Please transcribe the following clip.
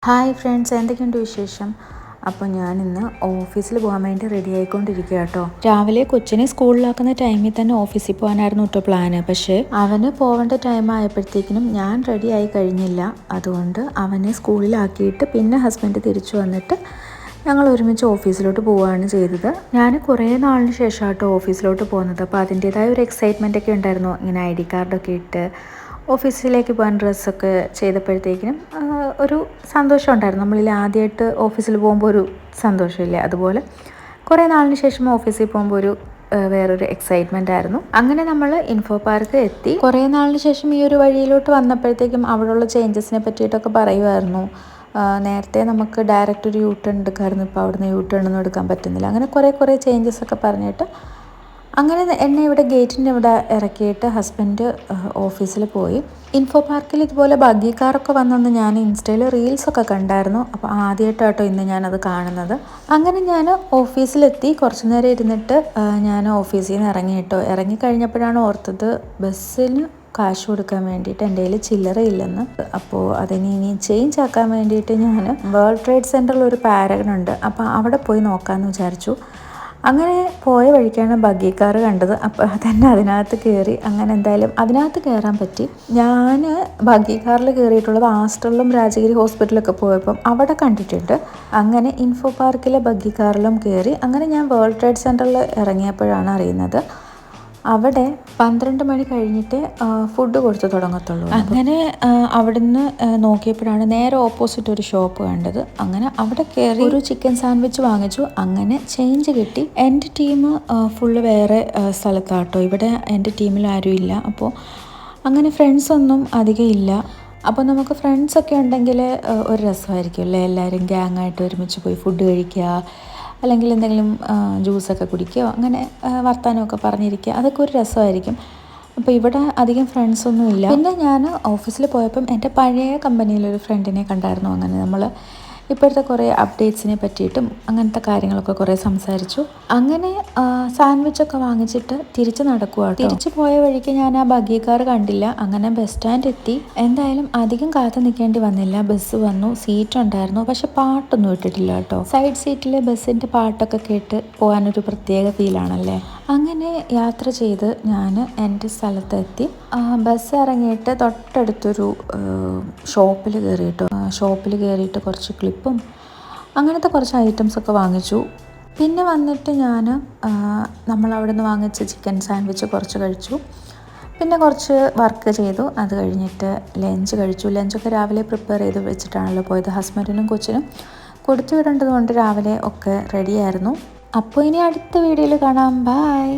Hi friends, എന്തൊക്കെയുണ്ട് വിശേഷം? അപ്പോൾ ഞാനിന്ന് ഓഫീസിൽ പോകാൻ വേണ്ടി റെഡി ആയിക്കൊണ്ടിരിക്കുക കേട്ടോ. രാവിലെ കൊച്ചിനെ സ്കൂളിലാക്കുന്ന ടൈമിൽ തന്നെ ഓഫീസിൽ പോകാനായിരുന്നു കേട്ടോ പ്ലാന്. പക്ഷേ അവന് പോകേണ്ട ടൈം ആയപ്പോഴത്തേക്കിനും ഞാൻ റെഡി ആയി കഴിഞ്ഞില്ല. അതുകൊണ്ട് അവനെ സ്കൂളിലാക്കിയിട്ട് പിന്നെ ഹസ്ബൻഡ് തിരിച്ചു വന്നിട്ട് ഞങ്ങൾ ഒരുമിച്ച് ഓഫീസിലോട്ട് പോവുകയാണ് ചെയ്തത്. ഞാൻ കുറേ നാളിന് ശേഷം കേട്ടോ ഓഫീസിലോട്ട് പോകുന്നത്. അപ്പോൾ അതിൻ്റേതായ ഒരു എക്സൈറ്റ്മെൻ്റ് ഒക്കെ ഉണ്ടായിരുന്നു. ഇങ്ങനെ ID കാർഡൊക്കെ ഇട്ട് ഓഫീസിലേക്ക് പോകാൻ ഡ്രസ്സൊക്കെ ചെയ്തപ്പോഴത്തേക്കിനും ഒരു സന്തോഷം ഉണ്ടായിരുന്നു. നമ്മളിൽ ആദ്യമായിട്ട് ഓഫീസിൽ പോകുമ്പോൾ ഒരു സന്തോഷമില്ലേ, അതുപോലെ കുറേ നാളിന് ശേഷം ഓഫീസിൽ പോകുമ്പോൾ ഒരു വേറൊരു എക്സൈറ്റ്മെൻ്റ് ആയിരുന്നു. അങ്ങനെ നമ്മൾ ഇൻഫോ പാർക്ക് എത്തി. കുറേ നാളിന് ശേഷം ഈ ഒരു വഴിയിലോട്ട് വന്നപ്പോഴത്തേക്കും അവിടെയുള്ള ചേഞ്ചസിനെ പറ്റിയിട്ടൊക്കെ പറയുമായിരുന്നു. നേരത്തെ നമുക്ക് ഡയറക്റ്റ് ഒരു യൂ ടേൺ എടുക്കാമായിരുന്നു, ഇപ്പോൾ അവിടുന്ന് യൂ ടേൺ ഒന്നും എടുക്കാൻ പറ്റുന്നില്ല. അങ്ങനെ കുറേ ചേഞ്ചസ് ഒക്കെ പറഞ്ഞിട്ട് അങ്ങനെ എന്നെ ഇവിടെ ഗേറ്റിൻ്റെ ഇവിടെ ഇറക്കിയിട്ട് ഹസ്ബൻഡ് ഓഫീസിൽ പോയി. ഇൻഫോ പാർക്കിൽ ഇതുപോലെ ബഗ്ഗി കാറൊക്കെ വന്നെന്ന് ഞാൻ ഇൻസ്റ്റയിൽ റീൽസൊക്കെ കണ്ടായിരുന്നു. അപ്പോൾ ആദ്യമായിട്ടാട്ടോ ഇന്ന് ഞാനത് കാണുന്നത്. അങ്ങനെ ഞാൻ ഓഫീസിലെത്തി. കുറച്ച് നേരം ഇരുന്നിട്ട് ഞാൻ ഓഫീസിൽ നിന്ന് ഇറങ്ങിക്കഴിഞ്ഞപ്പോഴാണ് ഓർത്തത് ബസ്സിന് കാശ് കൊടുക്കാൻ വേണ്ടിയിട്ട് എൻ്റെ കയ്യിൽ ചില്ലറയില്ലെന്ന്. അപ്പോൾ അതിനി ചേഞ്ച് ആക്കാൻ വേണ്ടിയിട്ട് ഞാൻ വേൾഡ് ട്രേഡ് സെൻറ്ററിൽ ഒരു പാരഗൺ ഉണ്ട്, അപ്പോൾ അവിടെ പോയി നോക്കാമെന്ന് വിചാരിച്ചു. അങ്ങനെ പോയ വഴിക്കാണ് ബഗ്ഗി കാർ കണ്ടത്. അപ്പോൾ തന്നെ അതിനകത്ത് കയറി. അങ്ങനെ എന്തായാലും അതിനകത്ത് കയറാൻ പറ്റി. ഞാൻ ബഗ്ഗി കാറിൽ കയറിയിട്ടുള്ളത് ആസ്റ്ററിലും രാജഗിരി ഹോസ്പിറ്റലൊക്കെ പോയപ്പം അവിടെ കണ്ടിട്ടുണ്ട്. അങ്ങനെ ഇൻഫോ പാർക്കിലെ ബഗ്ഗി കാറിലും കയറി. അങ്ങനെ ഞാൻ വേൾഡ് ട്രേഡ് സെൻറ്ററിൽ ഇറങ്ങിയപ്പോഴാണ് അറിയുന്നത് അവിടെ 12 മണി കഴിഞ്ഞിട്ട് ഫുഡ് കൊടുത്ത് തുടങ്ങത്തുള്ളൂ. അങ്ങനെ അവിടുന്ന് നോക്കിയപ്പോഴാണ് നേരെ ഓപ്പോസിറ്റ് ഒരു ഷോപ്പ് കണ്ടത്. അങ്ങനെ അവിടെ കയറി ഒരു ചിക്കൻ സാൻഡ്വിച്ച് വാങ്ങിച്ചു. അങ്ങനെ ചേഞ്ച് കിട്ടി. എൻ്റെ ടീം ഫുള്ള് വേറെ സ്ഥലത്താട്ടോ. ഇവിടെ എൻ്റെ ടീമിൽ ആരും ഇല്ല. അപ്പോൾ അങ്ങനെ ഫ്രണ്ട്സൊന്നും അധികം ഇല്ല. അപ്പോൾ നമുക്ക് ഫ്രണ്ട്സൊക്കെ ഉണ്ടെങ്കിൽ ഒരു രസമായിരിക്കും അല്ലേ, എല്ലാവരും ഗ്യാങ്ങായിട്ട് ഒരുമിച്ച് പോയി ഫുഡ് കഴിക്കുക, അല്ലെങ്കിൽ എന്തെങ്കിലും ജ്യൂസൊക്കെ കുടിക്കുകയോ അങ്ങനെ വർത്തമാനമൊക്കെ പറഞ്ഞിരിക്കുക, അതൊക്കെ ഒരു രസമായിരിക്കും. അപ്പോൾ ഇവിടെ അധികം ഫ്രണ്ട്സൊന്നും ഇല്ല. പിന്നെ ഞാൻ ഓഫീസിൽ പോയപ്പം എൻ്റെ പഴയ കമ്പനിയിലൊരു ഫ്രണ്ടിനെ കണ്ടായിരുന്നു. അങ്ങനെ നമ്മൾ ഇപ്പോഴത്തെ കുറേ അപ്ഡേറ്റ്സിനെ പറ്റിയിട്ടും അങ്ങനത്തെ കാര്യങ്ങളൊക്കെ കുറേ സംസാരിച്ചു. അങ്ങനെ സാൻഡ്വിച്ചൊക്കെ വാങ്ങിച്ചിട്ട് തിരിച്ച് നടക്കുക. തിരിച്ചു പോയ വഴിക്ക് ഞാൻ ആ ബഗ്ഗി കാർ കണ്ടില്ല. അങ്ങനെ ബസ് സ്റ്റാൻഡ് എത്തി. എന്തായാലും അധികം കാത്തു നിൽക്കേണ്ടി വന്നില്ല. ബസ് വന്നു, സീറ്റ് ഉണ്ടായിരുന്നു. പക്ഷെ പാട്ടൊന്നും ഇട്ടിട്ടില്ല കേട്ടോ. സൈഡ് സീറ്റിൽ ബസ്സിൻ്റെ പാട്ടൊക്കെ കേട്ട് പോകാനൊരു പ്രത്യേക ഫീലാണല്ലേ. അങ്ങനെ യാത്ര ചെയ്ത് ഞാൻ എൻ്റെ സ്ഥലത്തെത്തി. ബസ് ഇറങ്ങിയിട്ട് തൊട്ടടുത്തൊരു ഷോപ്പിൽ കയറിയിട്ട് കുറച്ച് ക്ലിപ്പും അങ്ങനത്തെ കുറച്ച് ഐറ്റംസൊക്കെ വാങ്ങിച്ചു. പിന്നെ വന്നിട്ട് ഞാൻ നമ്മളവിടെ നിന്ന് വാങ്ങിച്ച ചിക്കൻ സാൻഡ്വിച്ച് കുറച്ച് കഴിച്ചു. പിന്നെ കുറച്ച് വർക്ക് ചെയ്തു. അത് കഴിഞ്ഞിട്ട് ലഞ്ച് കഴിച്ചു. ലഞ്ചൊക്കെ രാവിലെ പ്രിപ്പയർ ചെയ്ത് വെച്ചിട്ടാണല്ലോ പോയത്. ഹസ്ബൻഡിനും കൊച്ചിനും കൊടുത്തു വിടേണ്ടത് കൊണ്ട് രാവിലെ ഒക്കെ റെഡിയായിരുന്നു. അപ്പോൾ ഇനി അടുത്ത വീഡിയോയിൽ കാണാം. ബൈ.